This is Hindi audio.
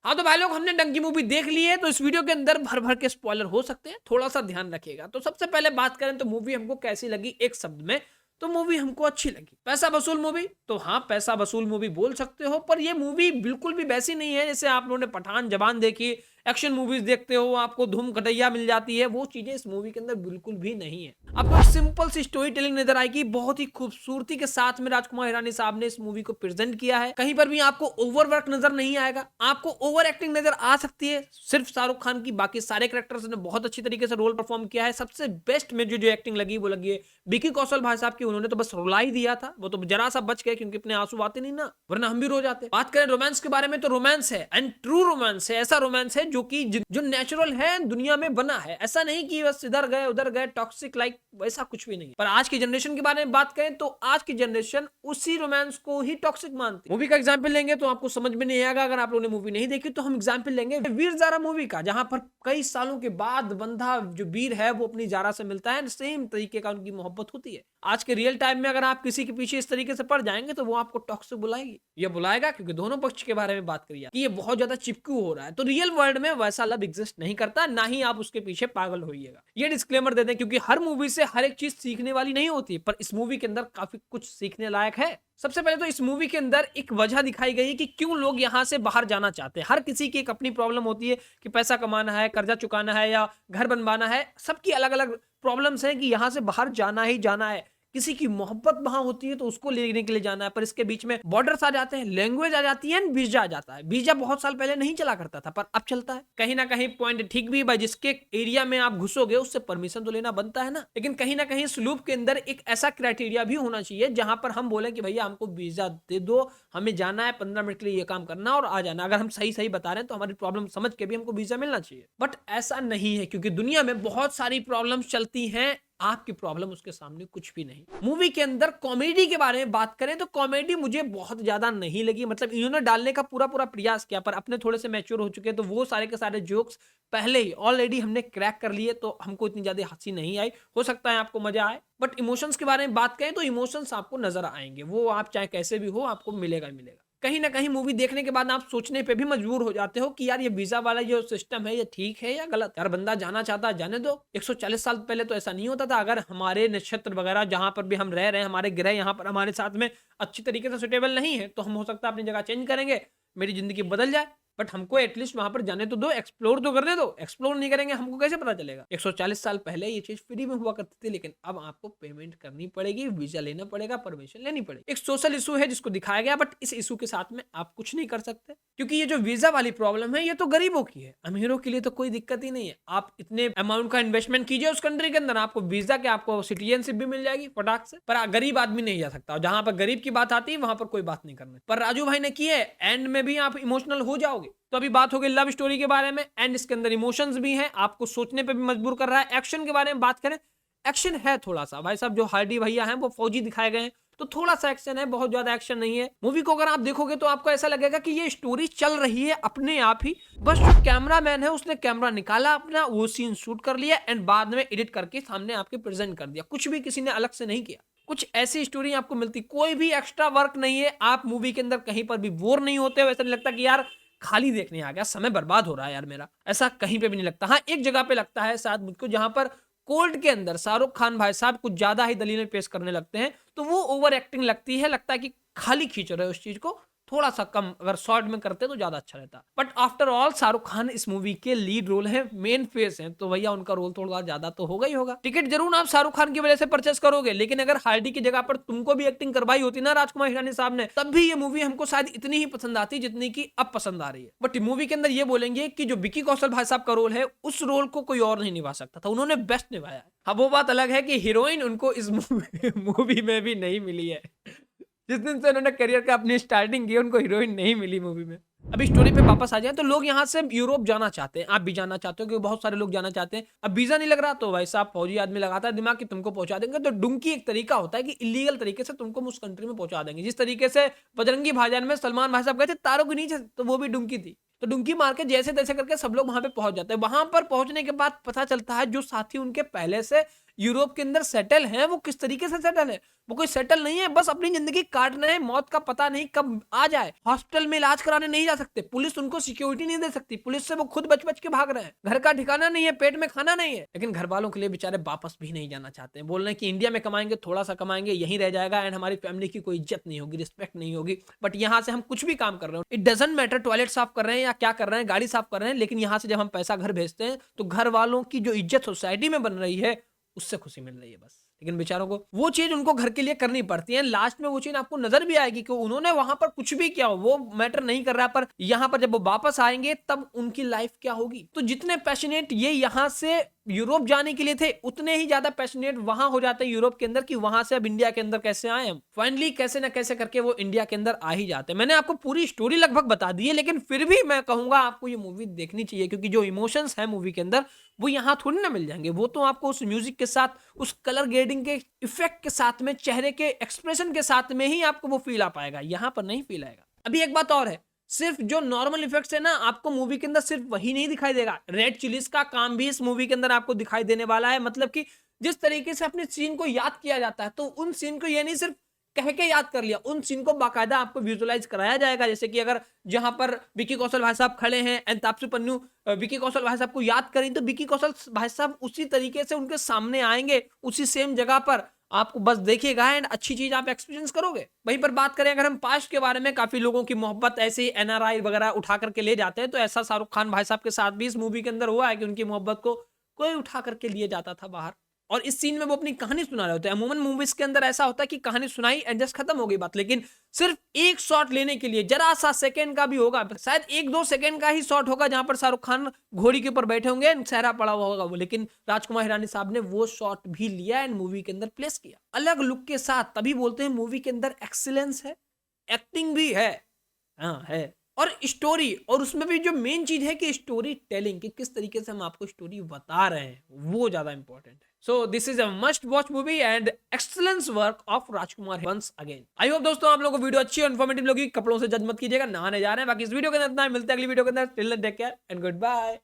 हाँ तो भाई लोग, हमने डंकी मूवी देख ली है, तो इस वीडियो के अंदर भर भर के स्पॉइलर हो सकते हैं, थोड़ा सा ध्यान रखिएगा। तो सबसे पहले बात करें तो मूवी हमको कैसी लगी एक शब्द में, तो मूवी हमको अच्छी लगी। पैसा वसूल मूवी, तो हाँ पैसा वसूल मूवी बोल सकते हो, पर ये मूवी बिल्कुल भी वैसी नहीं है जैसे आप लोगों ने पठान, जवान देखी, एक्शन मूवीज देखते हो, आपको धूम कटैया मिल जाती है, वो चीजें इस मूवी के अंदर बिल्कुल भी नहीं है। आपको एक सिंपल सी स्टोरी टेलिंग नजर आएगी, बहुत ही खूबसूरती के साथ में राजकुमार हिरानी साहब ने इस मूवी को प्रेजेंट किया है। कहीं पर भी आपको ओवरवर्क नजर नहीं आएगा, आपको ओवर एक्टिंग नजर आ सकती है सिर्फ शाहरुख खान की, बाकी सारे कैरेक्टर्स ने बहुत अच्छी तरीके से रोल परफॉर्म किया है। सबसे बेस्ट में जो एक्टिंग लगी वो लगी है विकी कौशल भाई साहब की, उन्होंने तो बस रुला ही दिया था, वो तो जरा सा बच गए क्योंकि अपने आंसू आते नहीं ना, वरना हम भी रो जाते। बात करें रोमांस के बारे में, तो रोमांस है एंड ट्रू रोमांस है, ऐसा रोमांस है जो कि जो नेचुरल है, दुनिया में बना है, ऐसा नहीं कि बस इधर गए उधर गए टॉक्सिक लाइक, वैसा कुछ भी नहीं। पर आज की जनरेशन के बारे में बात करें तो आज की जनरेशन उसी रोमांस को ही टॉक्सिक मानती है। मूवी का एग्जांपल लेंगे तो आपको समझ में नहीं आएगा, अगर आप लोगों ने मूवी नहीं देखी तो हम एग्जांपल लेंगे वीर जारा मूवी का, जहां पर कई सालों के बाद बंधा जो वीर है वो अपनी जारा से मिलता है, सेम तरीके का उनकी मोहब्बत होती है। आज के रियल टाइम में अगर आप किसी के पीछे इस तरीके से पड़ जाएंगे तो वो आपको टॉक्सिक बुलाएगी, ये बुलाएगा, क्योंकि दोनों पक्ष के बारे में बात करिए कि ये बहुत ज्यादा चिपकू हो रहा है। तो रियल वर्ल्ड में वैसा लव एग्जिस्ट नहीं करता, ना ही आप उसके पीछे पागल होइएगा। ये डिस्क्लेमर दे दें, क्योंकि हर मूवी से हर एक चीज सीखने वाली नहीं होती, पर इस मूवी के अंदर काफी कुछ सीखने लायक है। सबसे पहले तो इस मूवी के अंदर एक वजह दिखाई गई है कि क्यों लोग यहां से बाहर जाना चाहते हैं। हर किसी की एक अपनी प्रॉब्लम होती है कि पैसा कमाना है, कर्जा चुकाना है या घर बनवाना है, सबकी अलग अलग प्रॉब्लम्स हैं कि यहां से बाहर जाना ही जाना है। किसी की मोहब्बत वहां होती है तो उसको लेने के लिए जाना है, पर इसके बीच में बॉर्डर्स आ जाते हैं, लैंग्वेज आ जाती है, वीजा आ जाता है। वीजा बहुत साल पहले नहीं चला करता था, पर अब चलता है। कहीं ना कहीं पॉइंट ठीक भी भाई, जिसके एरिया में आप घुसोगे उससे परमिशन तो लेना बनता है ना, लेकिन कहीं ना कहीं स्लूप के अंदर एक ऐसा क्राइटेरिया भी होना चाहिए जहां पर हम बोले कि भैया हमको वीजा दे दो, हमें जाना है 15 मिनट के लिए ये काम करना और आ जाना। अगर हम सही सही बता रहे हैं तो हमारी प्रॉब्लम समझ के भी हमको वीजा मिलना चाहिए, बट ऐसा नहीं है, क्योंकि दुनिया में बहुत सारी प्रॉब्लम्स चलती हैं, आपकी प्रॉब्लम उसके सामने कुछ भी नहीं। मूवी के अंदर कॉमेडी के बारे में बात करें तो कॉमेडी मुझे बहुत ज्यादा नहीं लगी, मतलब इन्होंने डालने का पूरा पूरा प्रयास किया, पर अपने थोड़े से मैच्योर हो चुके तो वो सारे के सारे जोक्स पहले ही ऑलरेडी हमने क्रैक कर लिए, तो हमको इतनी ज्यादा हंसी नहीं आई। हो सकता है आपको मजा आए, बट इमोशंस के बारे में बात करें तो इमोशंस आपको नजर आएंगे, वो आप चाहे कैसे भी हो आपको मिलेगा ही मिलेगा। कहीं ना कहीं मूवी देखने के बाद आप सोचने पे भी मजबूर हो जाते हो कि यार ये वीजा वाला जो सिस्टम है ये ठीक है या गलत। यार बंदा जाना चाहता है जाने दो, 140 साल पहले तो ऐसा नहीं होता था। अगर हमारे नक्षत्र वगैरह जहां पर भी हम रह रहे हैं, हमारे ग्रह यहाँ पर हमारे साथ में अच्छी तरीके से सुटेबल नहीं है, तो हम हो सकता है अपनी जगह चेंज करेंगे, मेरी जिंदगी बदल जाए, बट हमको एटलीस्ट वहां पर जाने तो दो, एक्सप्लोर तो करने दो। एक्सप्लोर नहीं करेंगे हमको कैसे पता चलेगा। 140 साल पहले ये चीज फ्री में हुआ करती थी, लेकिन अब आपको पेमेंट करनी पड़ेगी, वीजा लेना पड़ेगा, परमिशन लेनी पड़ेगी। एक सोशल इशू है जिसको दिखाया गया, बट इस इशू के साथ में आप कुछ नहीं कर सकते, क्योंकि ये जो वीजा वाली प्रॉब्लम है ये तो गरीबों की है, अमीरों के लिए तो कोई दिक्कत ही नहीं है। आप इतने अमाउंट का इन्वेस्टमेंट कीजिए उस कंट्री के अंदर, आपको वीजा के आपको सिटीजनशिप भी मिल जाएगी फटाक से, पर गरीब आदमी नहीं जा सकता। जहां पर गरीब की बात आती है वहां पर कोई बात नहीं करना। पर राजू भाई ने की है, एंड में भी आप इमोशनल हो जाओगे। तो अभी बात हो गई लव स्टोरी के बारे में, एंड इसके अंदर इमोशंस भी हैं, आपको सोचने पे भी मजबूर कर रहा है। एक्शन के बारे में बात करें, एक्शन है थोड़ा सा, भाई साहब जो हार्डी भैया हैं वो फौजी दिखाए गए हैं, तो थोड़ा सा एक्शन है, बहुत ज्यादा एक्शन नहीं है। मूवी को अगर आप देखोगे तो आपको ऐसा लगेगा कि ये स्टोरी चल रही है अपने आप ही, बस जो कैमरामैन है उसने कैमरा निकाला अपना, वो सीन शूट कर लिया एंड बाद में एडिट करके सामने आपके प्रेजेंट कर दिया, कुछ भी किसी ने अलग से नहीं किया। कुछ ऐसी स्टोरी आपको मिलती, कोई भी एक्स्ट्रा वर्क नहीं है, आप मूवी के अंदर कहीं पर भी बोर नहीं होते हो, ऐसा नहीं लगता कि यार खाली देखने आ गया, समय बर्बाद हो रहा है यार मेरा, ऐसा कहीं पे भी नहीं लगता। हाँ एक जगह पे लगता है शायद मुझको, जहां पर कोल्ड के अंदर शाहरुख खान भाई साहब कुछ ज्यादा ही दलीलें पेश करने लगते हैं, तो वो ओवर एक्टिंग लगती है, लगता है कि खाली खींच रहे हो उस चीज को, थोड़ा सा कम अगर शॉर्ट में करते तो ज्यादा अच्छा रहता। But after all Shahrukh Khan इस मूवी के लीड रोल है, मेन फेस है, तो भैया उनका रोल थोड़ा ज्यादा तो होगा ही होगा। टिकट जरूर आप शाहरुख खान की वजह से परचेस करोगे, लेकिन अगर हार्डी की जगह पर तुमको भी एक्टिंग करवाई होती ना राजकुमार हिरानी साहब ने, तब भी ये मूवी हमको शायद इतनी ही पसंद आती जितनी की अब पसंद आ रही है। बट मूवी के अंदर ये बोलेंगे कि जो विकी कौशल भाई साहब का रोल है, उस रोल को कोई और नहीं निभा सकता था, उन्होंने बेस्ट निभाया है। अब वो बात अलग है कि हीरोइन उनको इस मूवी में भी नहीं मिली है। जिस दिन से उन्होंने करियर का अपनी स्टार्टिंग की, उनको हीरोइन नहीं मिली मूवी में। अभी स्टोरी पे वापस आ जाए तो लोग यहाँ से यूरोप जाना चाहते हैं, आप भी जाना चाहते हो, क्योंकि बहुत सारे लोग जाना चाहते हैं। अब वीजा नहीं लग रहा तो भाई साहब फौजी आदमी लगाता है दिमाग कि तुमको पहुंचा देंगे, तो डुंकी एक तरीका होता है कि इलीगल तरीके से तुमको उस कंट्री में पहुंचा देंगे। जिस तरीके से बजरंगी भाईजान में सलमान भाई साहब गए थे तारों के नीचे, तो वो भी डुंकी थी, तो डुंकी मार के जैसे तैसे करके सब लोग वहां पे पहुंच जाते हैं। वहां पर पहुंचने के बाद पता चलता है जो साथी उनके पहले से यूरोप के अंदर सेटल है, वो किस तरीके से सेटल है? वो कोई सेटल नहीं है, बस अपनी जिंदगी काट रहे हैं, मौत का पता नहीं कब आ जाए। हॉस्पिटल में इलाज कराने नहीं जा सकते, पुलिस उनको सिक्योरिटी नहीं दे सकती, पुलिस से वो खुद बच बच के भाग रहे हैं, घर का ठिकाना नहीं है, पेट में खाना नहीं है, लेकिन घर वालों के लिए बेचारे वापस भी नहीं जाना चाहते हैं। बोल रहे हैं कि इंडिया में कमाएंगे, थोड़ा सा कमाएंगे, यहीं रह जाएगा एंड हमारी फैमिली की कोई इज्जत नहीं होगी, रिस्पेक्ट नहीं होगी। बट यहाँ से हम कुछ भी काम कर रहे हो, इट डजंट मैटर, टॉयलेट साफ कर रहे हैं या क्या कर रहे हैं, गाड़ी साफ कर रहे हैं, लेकिन यहाँ से जब हम पैसा घर भेजते हैं तो घर वालों की जो इज्जत सोसाइटी में बन रही है उससे खुशी मिल रही है बस। लेकिन बेचारों को वो चीज उनको घर के लिए करनी पड़ती है। लास्ट में वो चीज आपको नजर भी आएगी कि उन्होंने वहां पर कुछ भी किया हो, वो मैटर नहीं कर रहा, पर यहाँ पर जब वो वापस आएंगे तब उनकी लाइफ क्या होगी। तो जितने पैशनेट ये यहाँ से यूरोप जाने के लिए थे, उतने ही ज्यादा पैशनेट वहां हो जाते हैं यूरोप के अंदर कि वहां से अब इंडिया के अंदर कैसे आए हम। फाइनली कैसे ना कैसे करके वो इंडिया के अंदर आ ही जाते हैं। मैंने आपको पूरी स्टोरी लगभग बता दी है, लेकिन फिर भी मैं कहूंगा आपको ये मूवी देखनी चाहिए, क्योंकि जो इमोशंस है मूवी के अंदर वो यहाँ थोड़ी ना मिल जाएंगे। वो तो आपको उस म्यूजिक के साथ, उस कलर ग्रेडिंग के इफेक्ट के साथ में, चेहरे के एक्सप्रेशन के साथ में ही आपको वो फील आ पाएगा, यहाँ पर नहीं फील आएगा। अभी एक बात और है, सिर्फ जो नॉर्मल इफेक्ट्स है ना, आपको मूवी के अंदर सिर्फ वही नहीं दिखाई देगा, रेड चिलीज का काम भी इस मूवी के अंदर आपको दिखाई देने वाला है। मतलब कि जिस तरीके से अपने सीन को याद किया जाता है, तो उन सीन को ये नहीं सिर्फ कह के याद कर लिया, उन सीन को बाकायदा आपको विजुअलाइज कराया जाएगा। जैसे कि अगर जहां पर विकी कौशल भाई साहब खड़े हैं एंड तापसी पन्नू विकी कौशल भाई साहब को याद करें, तो विकी कौशल भाई साहब उसी तरीके से उनके सामने आएंगे, उसी सेम जगह पर आपको बस देखिएगा एंड अच्छी चीज आप एक्सपीरियंस करोगे। वहीं पर बात करें अगर हम पास्ट के बारे में, काफी लोगों की मोहब्बत ऐसे ही एनआरआई वगैरह उठा करके ले जाते हैं, तो ऐसा शाहरुख खान भाई साहब के साथ भी इस मूवी के अंदर हुआ है कि उनकी मोहब्बत को कोई उठा करके लिए जाता था बाहर, और इस सीन में वो अपनी कहानी सुना रहे होते हैं। अमूमन मूवीज के अंदर ऐसा होता है कि कहानी सुनाई एंड जस्ट खत्म हो गई बात, लेकिन सिर्फ एक शॉट लेने के लिए जरा सा सेकंड का भी होगा, शायद 1-2 सेकंड का ही शॉट होगा, जहां पर शाहरुख खान घोड़ी के ऊपर बैठे होंगे एंड सहरा पड़ा हुआ होगा वो, लेकिन राजकुमार हिरानी साहब ने वो शॉट भी लिया एंड मूवी के अंदर प्लेस किया अलग लुक के साथ। तभी बोलते हैं मूवी के अंदर एक्सीलेंस है, एक्टिंग भी है, हाँ है, और स्टोरी, और उसमें भी जो मेन चीज है कि स्टोरी टेलिंग, कि किस तरीके से हम आपको स्टोरी बता रहे हैं, वो ज्यादा इंपॉर्टेंट है। So this is a must watch movie and excellence work of Rajkumar once again. I hope दोस्तों आप लोगों को वीडियो अच्छी और इन्फॉर्मेटिव लगी। कपड़ों से जज मत कीजिएगा, नहाने जा रहे हैं। बाकी इस वीडियो के अंदर इतना, मिलते हैं अगली वीडियो के अंदर। Till then take care and good bye.